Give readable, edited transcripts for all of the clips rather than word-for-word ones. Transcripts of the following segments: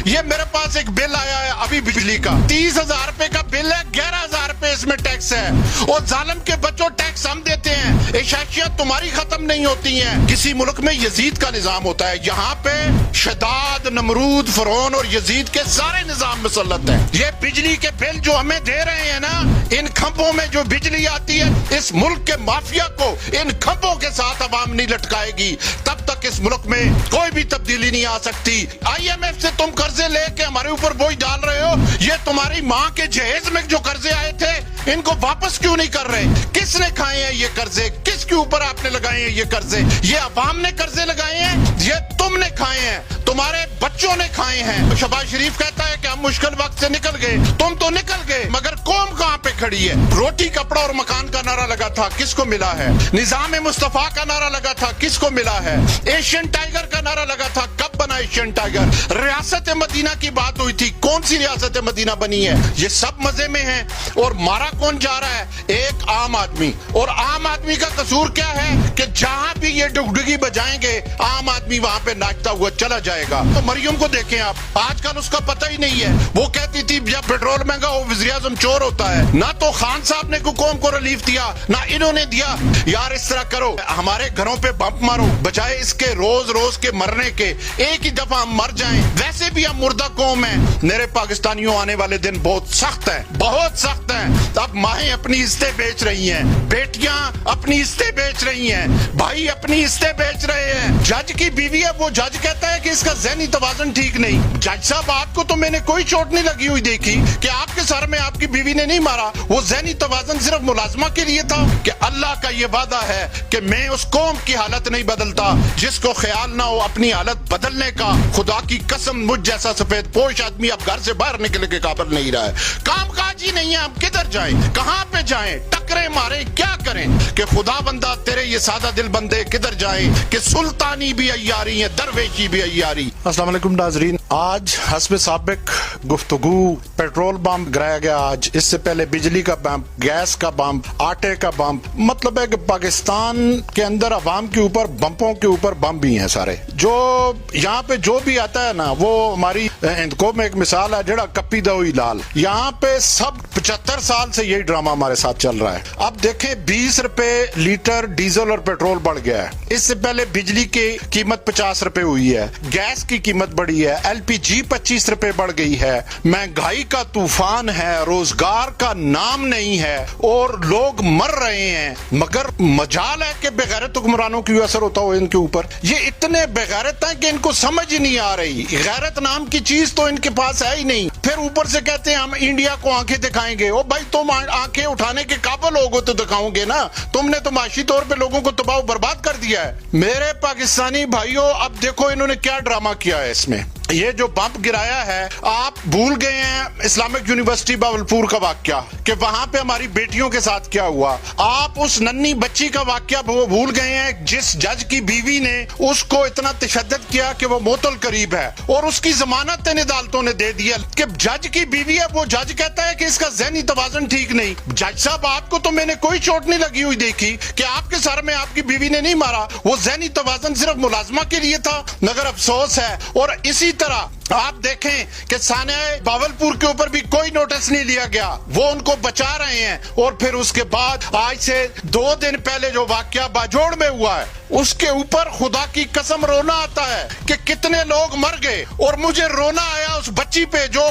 یہ میرے پاس ایک بل آیا ہے ابھی بجلی کا 30,000 روپے کا بل ہے, 11,000 روپے اس میں ٹیکس ہے. اور ظالم کے بچوں ٹیکس ہم دیتے ہیں, اشاشیاں تمہاری ختم نہیں ہوتی ہیں. کسی ملک میں یزید کا نظام ہوتا ہے, یہاں پہ شداد, نمرود, فرعون اور یزید کے سارے نظام مسلط ہیں. یہ بجلی کے بل جو ہمیں دے رہے ہیں نا, ان کھمبوں میں جو بجلی آتی ہے, اس ملک کے مافیا کو ان کھمبوں کے ساتھ عوام نہیں لٹکائے گی تب تک اس ملک میں کوئی بھی تبدیلی نہیں آ سکتی. آئی ایم ایف سے تم قرضے لے کے ہمارے اوپر بوجھ ڈال رہے ہو, یہ تمہاری ماں کے جہیز میں جو قرضے آئے تھے ان کو واپس کیوں نہیں کر رہے؟ کس نے کھائے ہیں یہ قرضے؟ کس کے اوپر آپ نے لگائے ہیں یہ قرضے؟ یہ عوام نے قرضے لگائے ہیں, یہ تم نے کھائے ہیں, تمہارے بچوں نے کھائے ہیں. شہباز شریف کہتا ہے کہ ہم مشکل وقت سے نکل گئے, تم تو نکل گئے مگر قوم کہاں پہ کھڑی ہے؟ روٹی, کپڑا اور مکان کا نعرہ لگا تھا, کس کو ملا ہے؟ نظام مصطفیٰ کا نعرہ لگا تھا, کس کو ملا ہے؟ ایشین ٹائیگر کا نعرہ لگا تھا, کب بنا ایشین ٹائیگر؟ ریاست مدینہ کی بات ہوئی تھی, کون سی ریاست مدینہ بنی ہے؟ یہ سب مزے میں ہیں. اور مارا کون جا رہا ہے؟ ایک عام آدمی. اور عام آدمی کا قصور کیا ہے کہ جہاں بھی یہ ڈگڈگی بجائیں گے عام آدمی وہاں پہ ناچتا ہوا چلا جائے گا. تو مریم کو دیکھیں آپ, آج کل اس کا پتہ ہی نہیں ہے. وہ کہتی تھی جب پیٹرول مہنگا ہو وزیر اعظم چور ہوتا ہے. نہ تو خان صاحب نے قوم کو ریلیف دیا, نہ انہوں نے دیا. یار اس طرح کرو, ہمارے گھروں پہ بمپ مارو, بجائے اس کے روز روز کے مرنے کے ایک ہی دفعہ ہم مر جائیں. ویسے بھی ہم مردہ قوم ہیں. میرے پاکستانیوں آنے والے دن بہت سخت ہیں, بہت سخت ہیں. اب مائیں اپنی عزتیں بیچ رہی ہیں, بیٹیاں اپنی عزتیں بیچ رہی ہیں, بھائی اپنی عزتیں بیچ رہے ہیں. جج کی بیوی ہے, وہ جج کہتا ہے کہ اس کا ذہنی توازن ٹھیک نہیں. جج صاحب آپ کو تو میں نے کوئی چوٹ نہیں لگی ہوئی دیکھی کہ آپ کے سر میں آپ کی بیوی نے نہیں مارا. وہ ذہنی توازن صرف ملازمہ کے لیے تھا کہ اللہ کا یہ وعدہ ہے کہ میں اس قوم کی حالت نہیں بدلتا جس کو خیال نہ ہو اپنی حالت بدلنے کا. خدا کی قسم مجھ جیسا سفید پوش آدمی اب گھر سے باہر نکلنے کے قابل نہیں رہا ہے. کام کاج ہی نہیں ہے, ہم کدھر جائیں, کہاں پہ جائیں, ٹکرے ماریں, کیا کریں کہ خدا بندہ تیرے یہ سادہ دل بندے کدھر جائیں کہ سلطانی بھی عیاری ہے, درویشی بھی عیاری. السلام علیکم ناظرین. آج حسب سابق گفتگو پیٹرول بمپ گرایا گیا. آج اس سے پہلے بجلی کا بمپ, گیس کا بمپ, آٹے کا بمپ. مطلب ہے کہ پاکستان کے اندر عوام کے اوپر بمپوں کے اوپر بمپ بھی ہیں سارے. جو یہاں پہ جو بھی آتا ہے نا, وہ ہماری ہندکو میں ایک مثال ہے, جڑا کپی دوئی لال. یہاں پہ سب 75 سال سے یہی ڈرامہ ہمارے ساتھ چل رہا ہے. اب دیکھیں 20 روپے لیٹر ڈیزل اور پیٹرول بڑھ گیا ہے. اس سے پہلے بجلی کی قیمت 50 روپے ہوئی ہے, گیس کی قیمت بڑھی ہے, ایل پی جی 25 روپے بڑھ گئی ہے. مہنگائی کا طوفان ہے, روزگار کا نام نہیں ہے اور لوگ مر رہے ہیں. مگر مجال ہے کہ بغیرت حکمرانوں کی اثر ہوتا ہو ان کے اوپر. یہ اتنے بغیرت ہیں کہ ان کو سمجھ نہیں آ رہی. غیرت نام کی چیز تو ان کے پاس ہے ہی نہیں. پھر اوپر سے کہتے ہیں ہم انڈیا کو آنکھیں دکھائیں گے. او بھائی تم آنکھیں اٹھانے کے قابل ہوگو تو دکھاؤ گے نا. تم نے تو معاشی طور پہ لوگوں کو تباہ و برباد کر دیا ہے. میرے پاکستانی بھائیوں, اب دیکھو انہوں نے کیا ڈرامہ کیا ہے. اس میں یہ جو بمپ گرایا ہے, آپ بھول گئے ہیں اسلامک یونیورسٹی باولپور کا واقعہ کہ وہاں پہ ہماری بیٹیوں کے ساتھ کیا ہوا. آپ اس ننھی بچی کا واقعہ بھول گئے ہیں جس جج کی بیوی نے اس کو اتنا تشدد کیا کہ وہ موت القریب ہے اور اس کی ضمانت عدالتوں نے دے دیا کہ جج کی بیوی ہے. وہ جج کہتا ہے کہ اس کا ذہنی توازن ٹھیک نہیں. جج صاحب آپ کو تو میں نے کوئی چوٹ نہیں لگی ہوئی دیکھی کہ آپ کے سر میں آپ کی بیوی نے نہیں مارا. وہ ذہنی توازن صرف ملازمہ کے لیے تھا. مگر افسوس ہے. اور اسی طرح آپ دیکھیں کہ سانحہ باولپور کے اوپر بھی کوئی نوٹس نہیں لیا گیا. وہ ان کو بچا رہے ہیں. اور پھر اس کے بعد آج سے 2 دن پہلے جو واقعہ باجوڑ میں ہوا ہے, اس کے اوپر خدا کی قسم رونا آتا ہے کہ کتنے لوگ مر گئے. اور مجھے رونا آیا اس بچی پہ جو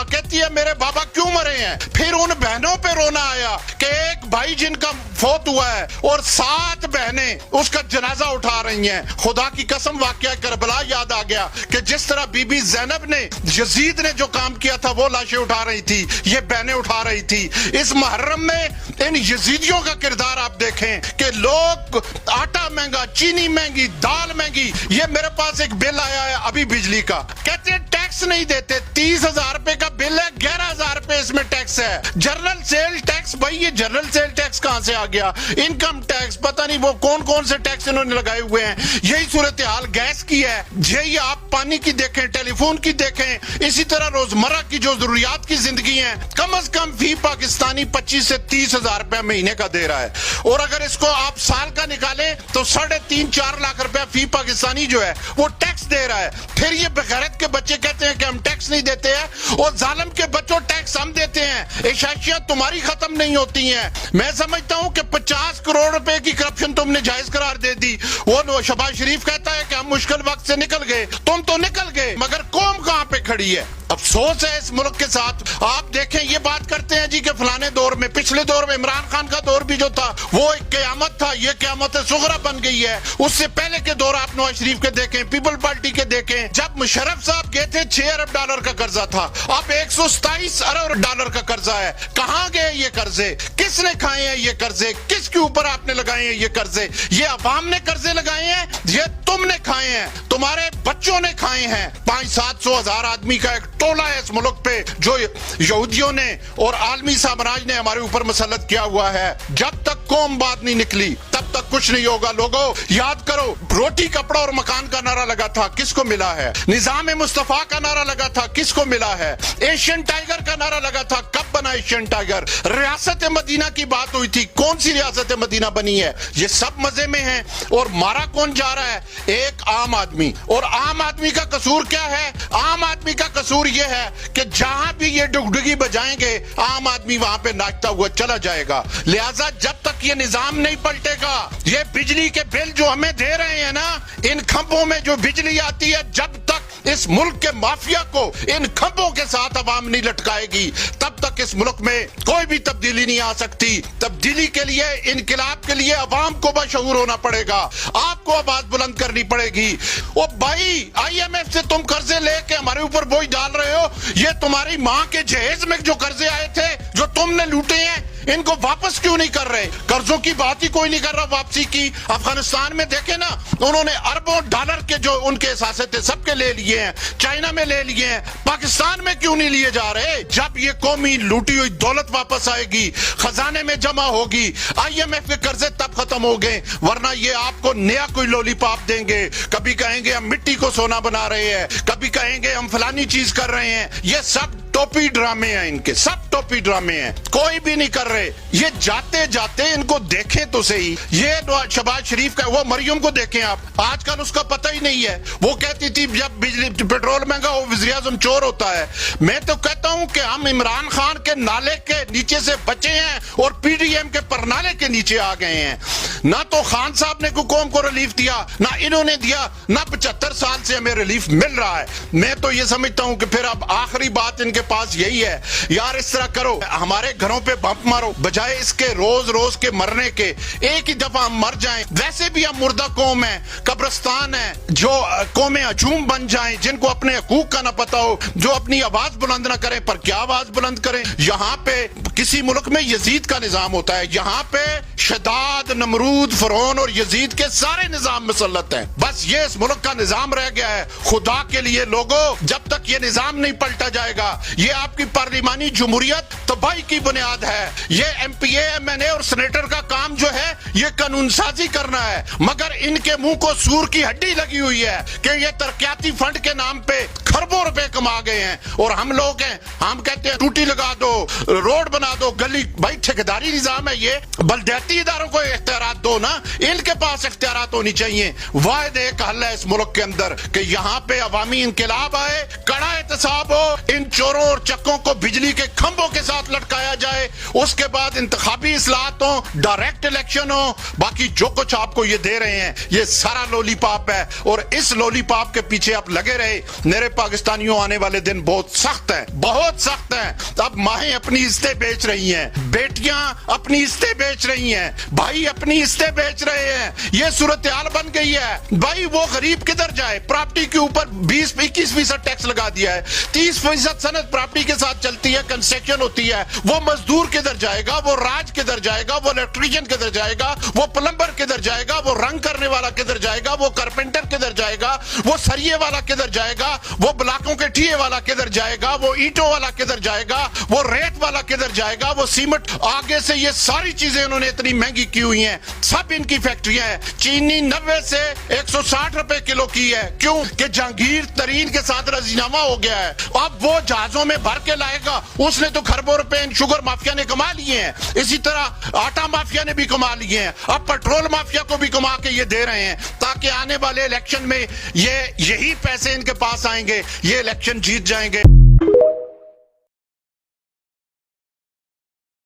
کہتی ہے میرے بابا کیوں مرے ہیں. پھر ان بہنوں پہ رونا آیا کہ ایک بھائی جن کا فوت ہوا ہے اور 7 بہنیں اس کا جنازہ اٹھا رہی ہیں. خدا کی قسم واقعہ کربلا یاد آ گیا کہ جس طرح بی بی زینب نے, یزید نے جو کام کیا تھا وہ لاشیں اٹھا رہی تھی, یہ بہنیں اٹھا رہی تھی. اس محرم میں ان یزیدیوں کا کردار آپ دیکھیں کہ لوگ آٹا مہنگا, چینی مہنگی, دال مہنگی. یہ میرے پاس ایک بل آیا ہے ابھی بجلی کا, کہتے ہیں ٹیکس نہیں دیتے. 30,000 روپے کا بل ہے, 11,000 روپے اس میں ٹیکس ہے. جنرل سیل ٹیکس, بھائی یہ جنرل سیل ٹیکس کہاں سے آ گیا؟ انکم ٹیکس, پتہ نہیں وہ کون سے ٹیکس انہوں نے لگائے ہوئے ہیں. یہی صورتحال گیس کی ہے. یہی آپ پانی کی دیکھیں, ٹیلی فون کی دیکھیں, اسی طرح روزمرہ کی جو ضروریات کی زندگی ہیں, کم از کم فی پاکستانی 25 سے 30,000 روپے مہینے کا دے رہا ہے. اور اگر اس کو آپ سال کا نکالیں تو 3.5-4 لاکھ روپے فی پاکستانی جو ہے وہ ٹیکس دے رہا ہے. پھر یہ بغیرت کے بچے کہتے ہیں کہ ہم ٹیکس نہیں دیتے ہیں اور ظالم کے بچوں ٹیکس ہم دیتے ہیں. اشاشیاں تمہاری ختم نہیں ہوتی ہیں. میں سمجھتا ہوں کہ 50 کروڑ روپے کی کرپشن تم نے جائز قرار دے دی. وہ شہباز شریف کہتا ہے کہ ہم مشکل وقت سے نکل گئے. تم تو نکل گئے مگر قوم کہاں پہ کھڑی ہے؟ افسوس ہے اس ملک کے ساتھ. آپ دیکھیں یہ بات کرتے ہیں جی کہ فلانے دور میں, پچھلے دور میں عمران خان کا دور بھی جو تھا وہ ایک قیامت تھا, یہ قیامت صغرا بن گئی ہے. اس سے پہلے کے دور آپ نواز شریف کے دیکھیں, پیپل پارٹی کے دیکھیں, جب مشرف صاحب گئے تھے 6 ارب ڈالر کا قرضہ تھا, اب 127 ارب ڈالر کا قرضہ ہے. کہاں گئے یہ قرضے؟ کس نے کھائے ہیں یہ قرضے؟ کس کے اوپر آپ نے لگائے ہیں یہ قرضے؟ یہ عوام نے قرضے لگائے ہیں, یہ تم نے کھائے ہیں, تمہارے بچوں نے کھائے ہیں. 500-700 ہزار آدمی کا ایک ٹولہ ہے اس ملک پہ جو یہودیوں نے اور عالمی سامراج نے ہمارے اوپر مسلط کیا ہوا ہے. جب تک قوم بات نہیں نکلی تب تک کچھ نہیں ہوگا. لوگوں یاد کرو, روٹی کپڑا اور مکان کا نعرہ لگا تھا, کس کو ملا ہے؟ نظام مصطفیٰ کا نعرہ لگا تھا, کس کو ملا ہے؟ ایشین ٹائیگر کا نعرہ لگا تھا, کب بنا ایشین ٹائیگر؟ ریاست مدینہ کی بات ہوئی تھی, کون سی ریاست مدینہ بنی ہے؟ یہ سب مزے میں ہیں. اور مارا کون جا رہا ہے؟ ایک عام آدمی. اور عام آدمی کا قصور کیا ہے؟ عام آدمی کا قصور یہ ہے کہ جہاں بھی یہ ڈگڈگی بجائیں گے عام آدمی وہاں پہ ناچتا ہوا چلا جائے گا. لہٰذا جب تک یہ نظام نہیں پلٹے گا, یہ بجلی کے بل جو ہمیں دے رہے ہیں نا, ان کھمبوں میں جو بجلی آتی ہے, جب تک اس ملک کے مافیا کو ان کھمبوں کے ساتھ عوام نہیں لٹکائے گی تب تک اس ملک میں کوئی بھی تبدیلی نہیں آ سکتی. تبدیلی کے لیے, انقلاب کے لیے عوام کو بشعور ہونا پڑے گا, آپ کو آواز بلند کرنی پڑے گی. او بھائی, IMF سے تم قرضے لے کے ہمارے اوپر بوجھ ڈال رہے ہو, یہ تمہاری ماں کے جہیز میں جو قرضے آئے تھے جو تم نے لوٹے ہیں, ان کو واپس کیوں نہیں کر رہے؟ قرضوں کی بات ہی کوئی نہیں کر رہا واپسی کی. افغانستان میں دیکھیں نا, انہوں نے اربوں ڈالر کے جو ان کے اثاثے تھے سب کے لے لیے ہیں, چائنا میں لے لیے ہیں, پاکستان میں کیوں نہیں لیے جا رہے؟ جب یہ قومی لوٹی ہوئی دولت واپس آئے گی, خزانے میں جمع ہوگی, IMF کے قرضے تب ختم ہو گئے, ورنہ یہ آپ کو نیا کوئی لولی پاپ دیں گے. کبھی کہیں گے ہم مٹی کو سونا بنا رہے ہیں, کبھی کہیں گے ہم فلانی چیز کر رہے ہیں. یہ سب ٹوپی ڈرامے ہیں, ان کے سب ٹوپی ڈرامے ہیں, کوئی بھی نہیں کر رہے. یہ جاتے جاتے ان کو دیکھیں تو صحیح. یہ شہباز شریف کا, وہ مریم کو دیکھیں آپ, آج کل اس کا پتہ ہی نہیں ہے. وہ کہتی تھی جب بجلی پیٹرول مہنگا ہو وزیر اعظم چور ہوتا ہے. میں تو کہتا ہوں کہ ہم عمران خان کے نالے کے نیچے سے بچے ہیں اور PDM کے پرنالے کے نیچے آ گئے ہیں. نہ تو خان صاحب نے قوم کو ریلیف دیا, نہ انہوں نے دیا, نہ 75 سال سے ہمیں ریلیف مل رہا ہے. میں تو یہ سمجھتا ہوں کہ پھر اب آخری بات ان کے پاس یہی ہے, یار اس طرح کرو, ہمارے گھروں پہ بمپ مارو, بجائے اس کے روز روز کے مرنے کے ایک ہی دفعہ ہم مر جائیں. ویسے بھی ہم مردہ قوم ہیں, قبرستان ہے, جو قومیں ہجوم بن جائیں, جن کو اپنے حقوق کا نہ پتا ہو, جو اپنی آواز بلند نہ کریں. پر کیا آواز بلند کریں؟ یہاں پہ کسی ملک میں یزید کا نظام ہوتا ہے, یہاں پہ شداد, نمرود, فرعون اور یزید کے سارے نظام مسلط ہیں. بس یہ اس ملک کا نظام رہ گیا ہے. خدا کے لیے لوگوں, جب تک یہ نظام نہیں پلٹا جائے گا, یہ آپ کی پارلیمانی جمہوریت تباہی کی بنیاد ہے. یہ MPA, MNA اور سینیٹر کا کام جو ہے یہ قانون سازی کرنا ہے, مگر ان کے منہ کو سور کی ہڈی لگی ہوئی ہے کہ یہ ترقیاتی فنڈ کے نام پہ کھربوں روپے کما گئے ہیں. اور ہم لوگ ہیں, ہم کہتے ہیں ٹوٹی لگا دو, روڈ بنا دو, گلی. بھائی ٹھیکیداری نظام ہے یہ, بلدیاتی اداروں کو اختیارات دو نا, ان کے پاس اختیارات ہونی چاہیے. واحد ایک حل ہے اس ملک کے اندر کہ یہاں پہ عوامی انقلاب آئے, کڑا احتساب ہو, ان چوروں اور چکوں کو بجلی کے کھمبوں کے ساتھ لٹکایا جائے, اس کے بعد انتخابی اصلاحات ہوں, ڈائریکٹ الیکشن ہو. باقی جو کچھ آپ کو یہ دے رہے ہیں یہ سارا لولی پاپ ہے, اور اس لولی پاپ کے پیچھے آپ لگے رہے. میرے پاکستانیوں, آنے والے دن بہت سخت ہیں, بہت سخت ہیں. اب ماہیں اپنی عزتیں بیچ رہی ہیں, بیٹیاں اپنی عزتیں بیچ رہی ہیں, بھائی اپنی عزتیں بیچ رہے ہیں. یہ صورتحال بن گئی ہے. بھائی وہ غریب کدھر جائے؟ پراپرٹی کے اوپر 20-21% ٹیکس لگا دیا ہے, 30% صنعت پراپرٹی کے ساتھ چلتی ہے, کنسٹرکشن ہوتی ہے. وہ مزدور کدھر جائے گا؟ وہ راج کدھر جائے گا؟ وہ الیکٹریشین کدھر جائے گا؟ وہ پلمبر کدھر جائے گا؟ وہ رنگ کرنے والا کدھر جائے گا؟ وہ کارپینٹر کدھر جائے گا؟ وہ سریے والا کدھر جائے گا؟ وہ بلاکوں کے ٹھیے والا کدھر جائے گا؟ وہ اینٹوں والا کدھر جائے گا؟ وہ ریت والا کدھر جائے گا؟ وہ سیمنٹ, آگے سے یہ ساری چیزیں انہوں نے اتنی مہنگی کی ہوئی ہیں, سب ان کی فیکٹریاں ہیں. چینی 90 سے 160 روپے کلو کی ہے. کیوں کہ جہانگیر ترین کے ساتھ رضینامہ ہو گیا ہے. اب وہ جہازوں میں بھر کے لائے گا, اس نے تو کھربوں روپے شوگر مافیا نے کما لیے ہیں, اسی طرح آٹا مافیا نے بھی کما لیے ہیں, اب پیٹرول مافیا کو بھی کما کے یہ دے رہے ہیں تاکہ آنے والے الیکشن میں یہی پیسے ان کے پاس آئیں گے, یہ الیکشن جیت جائیں گے.